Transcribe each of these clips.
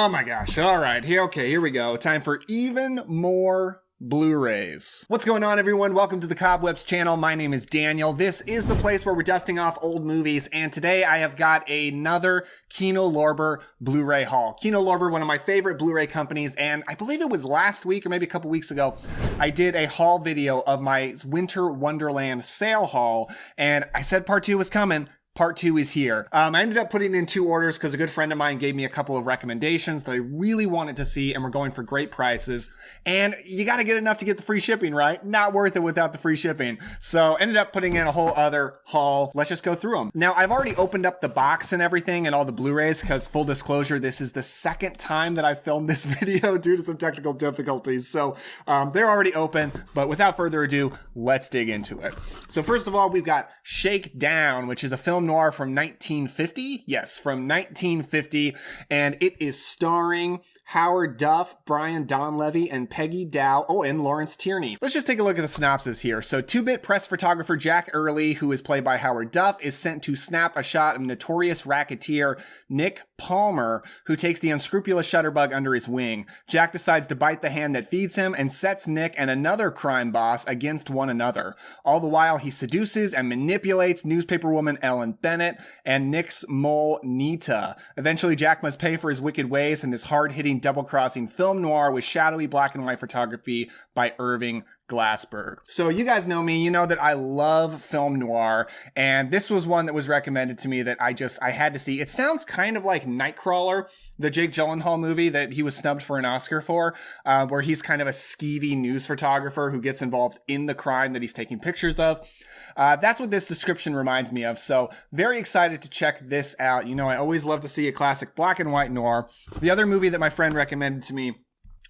Oh my gosh. All right. Here we go. Time for even more Blu-rays. What's going on, everyone? Welcome to the Cobwebs channel. My name is Daniel. This is the place where we're dusting off old movies, and today I have got another Kino Lorber Blu-ray haul. Kino Lorber, one of my favorite Blu-ray companies, and I believe it was last week or maybe a couple weeks ago, I did a haul video of my Winter Wonderland sale haul, and I said part 2 was coming. Part 2 is here. I ended up putting in 2 orders because a good friend of mine gave me a couple of recommendations that I really wanted to see, and we're going for great prices. And you got to get enough to get the free shipping, right? Not worth it without the free shipping. So ended up putting in a whole other haul. Let's just go through them. Now, I've already opened up the box and everything and all the Blu-rays because, full disclosure, this is the second time that I've filmed this video due to some technical difficulties. So they're already open, but without further ado, let's dig into it. So first of all, we've got Shakedown, which is a film noir from 1950. Yes, from 1950. And it is starring Howard Duff, Brian Donlevy, and Peggy Dow. Oh, and Lawrence Tierney. Let's just take a look at the synopsis here. So 2-bit press photographer Jack Early, who is played by Howard Duff, is sent to snap a shot of notorious racketeer Nick Palmer, who takes the unscrupulous shutterbug under his wing. Jack decides to bite the hand that feeds him and sets Nick and another crime boss against one another. All the while, he seduces and manipulates newspaperwoman Ellen Bennett and Nick's mole Nita. Eventually, Jack must pay for his wicked ways in this hard-hitting double-crossing film noir with shadowy black and white photography by Irving Glassberg. So you guys know me, you know that I love film noir, and this was one that was recommended to me that I had to see. It sounds kind of like Nightcrawler, the Jake Gyllenhaal movie that he was snubbed for an Oscar for, where he's kind of a skeevy news photographer who gets involved in the crime that he's taking pictures of. That's what this description reminds me of. So very excited to check this out. You know, I always love to see a classic black and white noir. The other movie that my friend recommended to me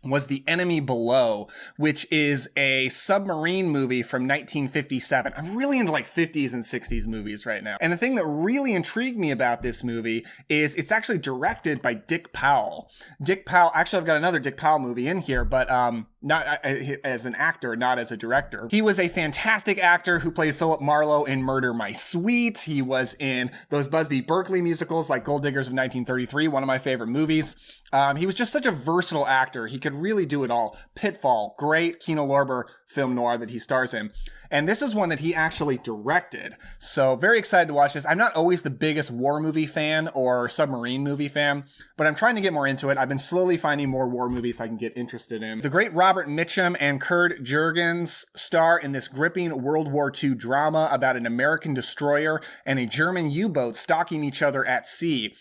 was The Enemy Below, which is a submarine movie from 1957. I'm really into like 50s and 60s movies right now. And the thing that really intrigued me about this movie is it's actually directed by Dick Powell. Dick Powell, actually I've got another Dick Powell movie in here, but not as an actor, not as a director. He was a fantastic actor who played Philip Marlowe in Murder, My Sweet. He was in those Busby Berkeley musicals like Gold Diggers of 1933, one of my favorite movies. He was just such a versatile actor. He could really do it all. Pitfall, great Kino Lorber film noir that he stars in. And this is one that he actually directed. So very excited to watch this. I'm not always the biggest war movie fan or submarine movie fan, but I'm trying to get more into it. I've been slowly finding more war movies I can get interested in. The great Robert Mitchum and Kurt Jurgens star in this gripping World War II drama about an American destroyer and a German U-boat stalking each other at sea.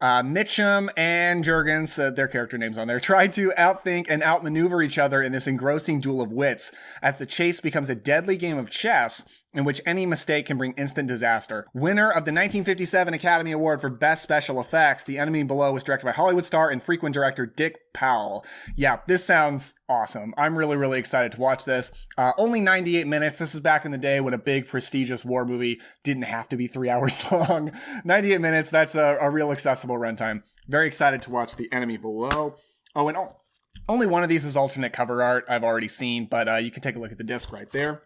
Mitchum and Jurgens, their character names on there, try to outthink and outmaneuver each other in this engrossing duel of wits as the chase becomes a deadly game of chess in which any mistake can bring instant disaster. Winner of the 1957 Academy Award for Best Special Effects, The Enemy Below was directed by Hollywood star and frequent director Dick Powell. Yeah, this sounds awesome. I'm really, really excited to watch this. Only 98 minutes. This is back in the day when a big, prestigious war movie didn't have to be 3 hours long. 98 minutes, that's a real accessible runtime. Very excited to watch The Enemy Below. Oh, and only one of these is alternate cover art I've already seen, but you can take a look at the disc right there.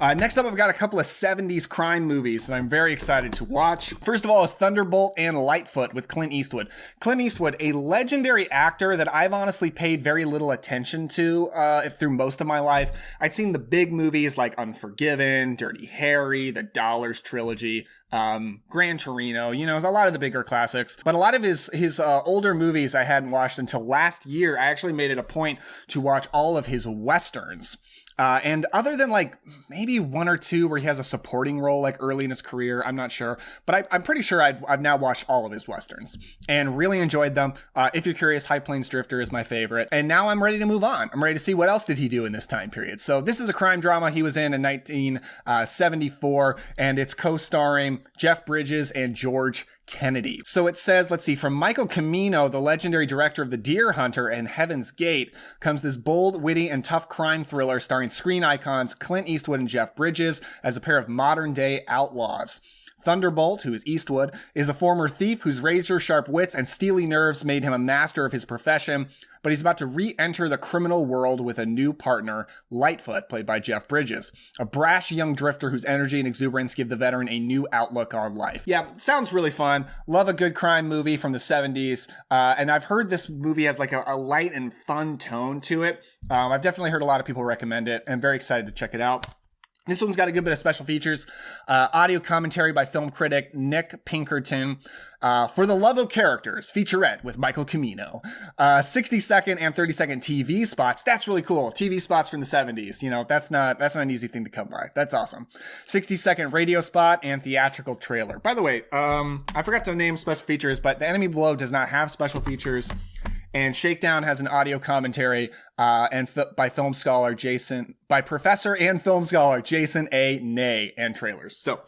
Next up, I've got a couple of 70s crime movies that I'm very excited to watch. First of all is Thunderbolt and Lightfoot with Clint Eastwood. Clint Eastwood, a legendary actor that I've honestly paid very little attention to through most of my life. I'd seen the big movies like Unforgiven, Dirty Harry, the Dollars trilogy, Gran Torino, you know, a lot of the bigger classics, but a lot of his older movies I hadn't watched until last year. I actually made it a point to watch all of his Westerns. And other than like maybe one or two where he has a supporting role like early in his career, I'm not sure, but I'm pretty sure I've now watched all of his Westerns and really enjoyed them. If you're curious, High Plains Drifter is my favorite. And now I'm ready to move on. I'm ready to see what else did he do in this time period. So this is a crime drama he was in 1974, and it's co-starring Jeff Bridges and George Kennedy. So it says, let's see, from Michael Cimino, the legendary director of The Deer Hunter and Heaven's Gate, comes this bold, witty, and tough crime thriller starring screen icons Clint Eastwood and Jeff Bridges as a pair of modern-day outlaws. Thunderbolt, who is Eastwood, is a former thief whose razor-sharp wits and steely nerves made him a master of his profession, but he's about to re-enter the criminal world with a new partner, Lightfoot, played by Jeff Bridges, a brash young drifter whose energy and exuberance give the veteran a new outlook on life. Yeah, sounds really fun. Love a good crime movie from the 70s, and I've heard this movie has like a light and fun tone to it. I've definitely heard a lot of people recommend it. I'm very excited to check it out. This one's got a good bit of special features. Audio commentary by film critic Nick Pinkerton. For the Love of Characters, featurette with Michael Cimino. 60-second and 30-second TV spots. That's really cool. TV spots from the 70s. You know, that's not an easy thing to come by. That's awesome. 60-second radio spot and theatrical trailer. By the way, I forgot to name special features, but The Enemy Below does not have special features. And Shakedown has an audio commentary by professor and film scholar Jason A. Ney, and trailers. So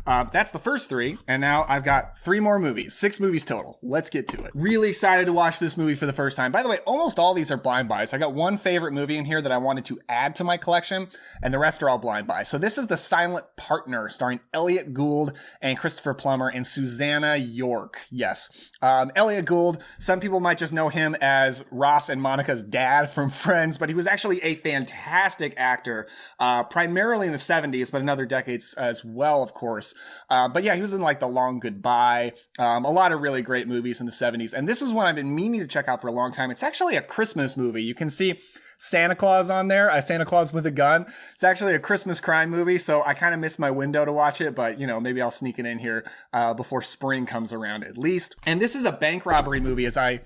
that's the first three. And now I've got 3 more movies, 6 movies total. Let's get to it. Really excited to watch this movie for the first time. By the way, almost all these are blind buys. I got one favorite movie in here that I wanted to add to my collection, and the rest are all blind buys. So this is The Silent Partner, starring Elliot Gould and Christopher Plummer and Susanna York. Yes. Elliot Gould, some people might just know him as Ross and Monica's dad from Friends, but he was actually a fantastic actor, primarily in the 70s, but in other decades as well, of course. But yeah, he was in like The Long Goodbye, a lot of really great movies in the 70s. And this is one I've been meaning to check out for a long time. It's actually a Christmas movie. You can see Santa Claus on there, a Santa Claus with a gun. It's actually a Christmas crime movie, so I kind of missed my window to watch it, but, you know, maybe I'll sneak it in here before spring comes around at least. And this is a bank robbery movie as I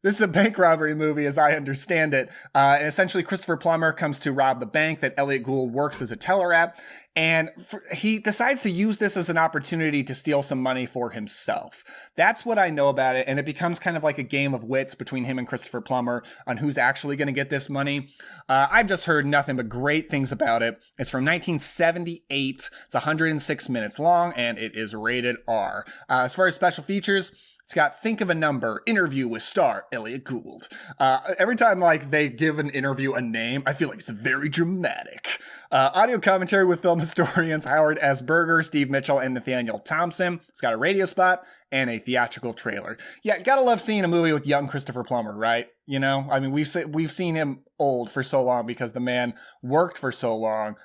understand it. And essentially, Christopher Plummer comes to rob the bank that Elliot Gould works as a teller at. And he decides to use this as an opportunity to steal some money for himself. That's what I know about it. And it becomes kind of like a game of wits between him and Christopher Plummer on who's actually going to get this money. I've just heard nothing but great things about it. It's from 1978. It's 106 minutes long, and it is rated R. As far as special features, it's got Think of a Number, interview with star Elliot Gould. Every time like they give an interview a name, I feel like it's very dramatic. Audio commentary with film historians Howard S. Berger, Steve Mitchell, and Nathaniel Thompson. It's got a radio spot and a theatrical trailer. Yeah, gotta love seeing a movie with young Christopher Plummer, right? You know, I mean, we've seen him old for so long because the man worked for so long.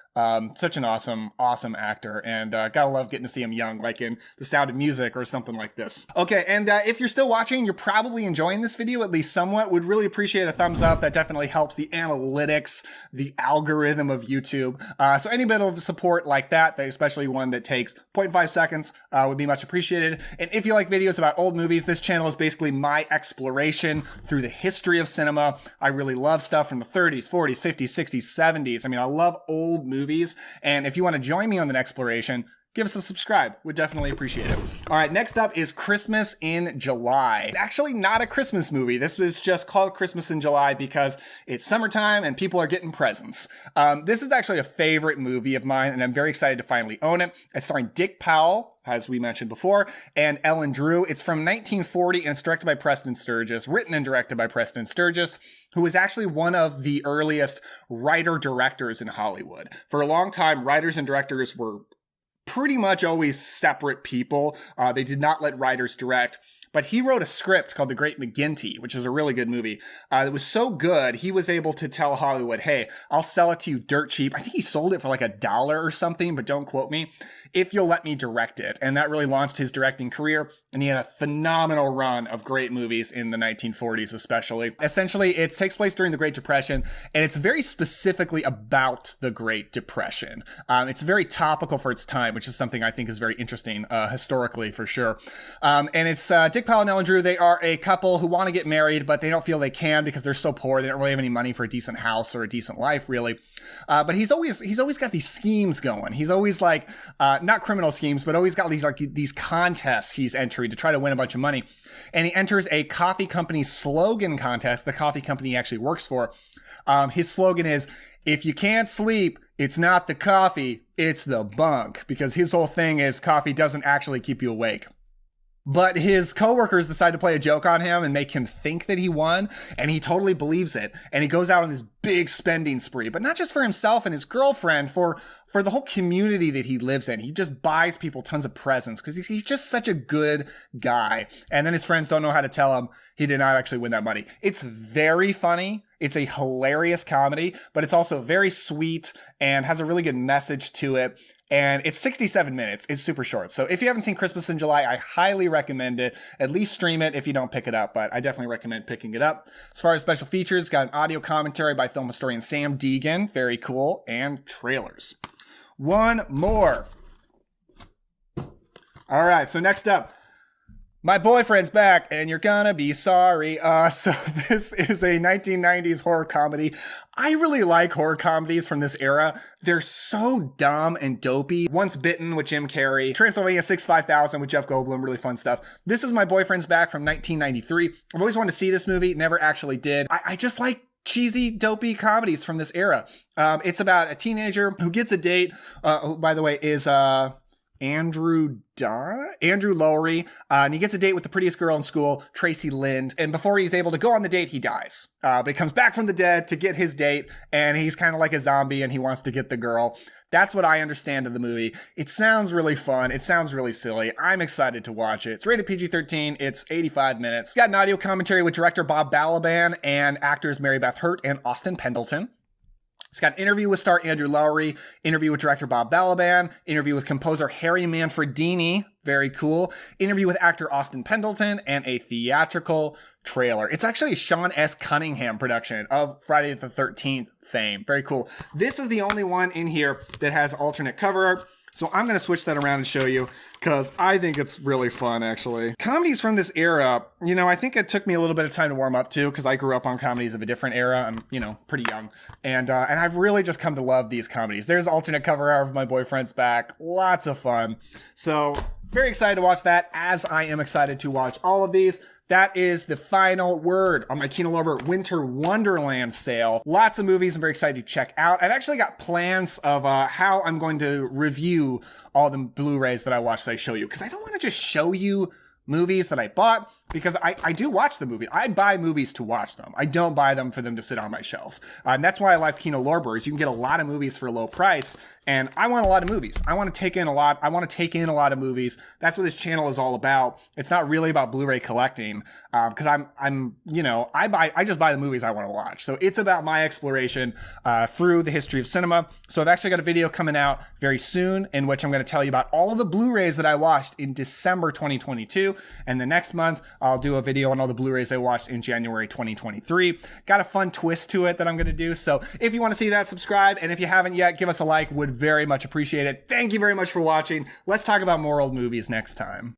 Such an awesome actor, and gotta love getting to see him young, like in The Sound of Music or something like this. Okay, and if you're still watching, you're probably enjoying this video at least somewhat. Would really appreciate a thumbs up. That definitely helps the analytics, the algorithm of YouTube. So any bit of support like that, especially one that takes 0.5 seconds, would be much appreciated. And if you like videos about old movies, this channel is basically my exploration through the history of cinema. I really love stuff from the 30s, 40s, 50s, 60s, 70s. I mean, I love old movies. And if you want to join me on that exploration, give us a subscribe. We'd definitely appreciate it. All right, next up is Christmas in July. Actually, not a Christmas movie. This was just called Christmas in July because it's summertime and people are getting presents. This is actually a favorite movie of mine, and I'm very excited to finally own it. It's starring Dick Powell, as we mentioned before, and Ellen Drew. It's from 1940, and it's directed by Preston Sturges, written and directed by Preston Sturges, who was actually one of the earliest writer-directors in Hollywood. For a long time, writers and directors were pretty much always separate people. They did not let writers direct. But he wrote a script called The Great McGinty, which is a really good movie. It was so good, he was able to tell Hollywood, hey, I'll sell it to you dirt cheap. I think he sold it for like $1 or something, but don't quote me, if you'll let me direct it. And that really launched his directing career. And he had a phenomenal run of great movies in the 1940s, especially. Essentially, it takes place during the Great Depression, and it's very specifically about the Great Depression. It's very topical for its time, which is something I think is very interesting, historically, for sure. And it's Dick Powell and Ellen Drew. They are a couple who want to get married, but they don't feel they can because they're so poor. They don't really have any money for a decent house or a decent life, really. But he's always got these schemes going. He's always like, not criminal schemes, but always got these contests he's entering to try to win a bunch of money. And he enters a coffee company slogan contest, the coffee company he actually works for. His slogan is, if you can't sleep, it's not the coffee, it's the bunk. Because his whole thing is coffee doesn't actually keep you awake. But his coworkers decide to play a joke on him and make him think that he won, and he totally believes it. And he goes out on this big spending spree, but not just for himself and his girlfriend, for the whole community that he lives in. He just buys people tons of presents because he's just such a good guy. And then his friends don't know how to tell him he did not actually win that money. It's very funny. It's a hilarious comedy, but it's also very sweet and has a really good message to it. And it's 67 minutes. It's super short. So if you haven't seen Christmas in July, I highly recommend it. At least stream it if you don't pick it up, but I definitely recommend picking it up. As far as special features, got an audio commentary by film historian Sam Deegan. Very cool. And trailers. One more. All right. So next up, my boyfriend's back and you're gonna be sorry. So this is a 1990s horror comedy. I really like horror comedies from this era. They're so dumb and dopey. Once Bitten with Jim Carrey, Transylvania 65000 with Jeff Goldblum, really fun stuff. This is My Boyfriend's Back from 1993. I've always wanted to see this movie, never actually did. I just like cheesy, dopey comedies from this era. It's about a teenager who gets a date, who, by the way, is Andrew Lowry, and he gets a date with the prettiest girl in school, Tracy Lind, and before he's able to go on the date, he dies. But he comes back from the dead to get his date, and he's kind of like a zombie, and he wants to get the girl. That's what I understand of the movie. It sounds really fun. It sounds really silly. I'm excited to watch it. It's rated PG-13. It's 85 minutes. Got an audio commentary with director Bob Balaban and actors Mary Beth Hurt and Austin Pendleton. It's got an interview with star Andrew Lowry, interview with director Bob Balaban, interview with composer Harry Manfredini, very cool, interview with actor Austin Pendleton, and a theatrical trailer. It's actually a Sean S. Cunningham production of Friday the 13th fame. Very cool. This is the only one in here that has alternate cover art. So I'm going to switch that around and show you because I think it's really fun, actually. Comedies from this era, you know, I think it took me a little bit of time to warm up to because I grew up on comedies of a different era. I'm, you know, pretty young. And I've really just come to love these comedies. There's alternate cover art of My Boyfriend's Back. Lots of fun. So very excited to watch that, as I am excited to watch all of these. That is the final word on my Kino Lorber Winter Wonderland sale. Lots of movies I'm very excited to check out. I've actually got plans of how I'm going to review all the Blu-rays that I watched that I show you. Because I don't want to just show you movies that I bought, because I do watch the movie. I buy movies to watch them. I don't buy them for them to sit on my shelf. And that's why I like Kino Lorber, is you can get a lot of movies for a low price. And I want a lot of movies. I want to take in a lot. I want to take in a lot of movies. That's what this channel is all about. It's not really about Blu-ray collecting, because I'm, you know, I just buy the movies I want to watch. So it's about my exploration through the history of cinema. So I've actually got a video coming out very soon in which I'm going to tell you about all of the Blu-rays that I watched in December 2022. And the next month, I'll do a video on all the Blu-rays I watched in January 2023. Got a fun twist to it that I'm going to do. So if you want to see that, subscribe. And if you haven't yet, give us a like. Would very much appreciate it. Thank you very much for watching. Let's talk about more old movies next time.